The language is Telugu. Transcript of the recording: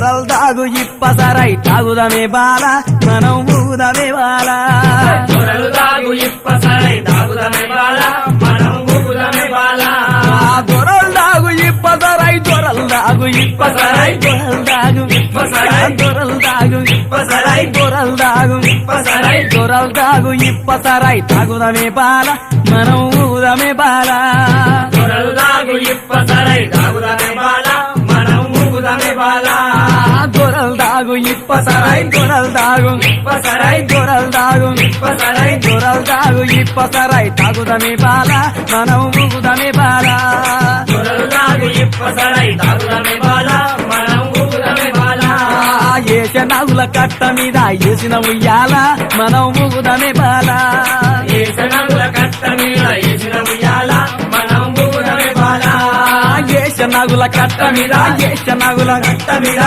దొరల్ దాగు ఇప్పసరై తాగుదమే బాల మనం ఊగుదమే బాల దొరలు దాగు ఇప్పసరై తాగుదమే బాల మనం ఊగుదమే బాల దొరల్ దాగు ఇప్పసరై దొరల్ దాగు ఇప్పసరై దొరల్ దాగు ఇప్పసరై దొరల్ దాగు ఇప్పసరై దొరల్ దాగు ఇప్పసరై దొరల్ దాగు ఇప్పసరై తాగుదమే బాల మనం ఊగుదమే బాల దొరలు దాగు ఇప్పసరై తాగుదమే బాల మనం ఊగుదమే బాల దొరల్ దాగు ఇప్పసరై దొరల్ దాగు ఇప్పసరై దొరల్ దాగు ఇప్పసరై దొరల్ దాగు ఇప్పసరై తాగుదమే బాల మనం ఊగుదమే బాల దొరలు దాగు ఇప్పసరై తాగుదమే బాల మనం ఊగుదమే బాల ఏస నాగుల కట్ట మీద ఏసిన ఉయ్యాల మనం ఊగుదమే బాల ఏసనగుల కట్ట మీద ఏసిన ఉయ్యాల మనం ఊగుదమే బాల ఏస నాగుల కట్ట మీద ఏస నాగుల కట్ట మీద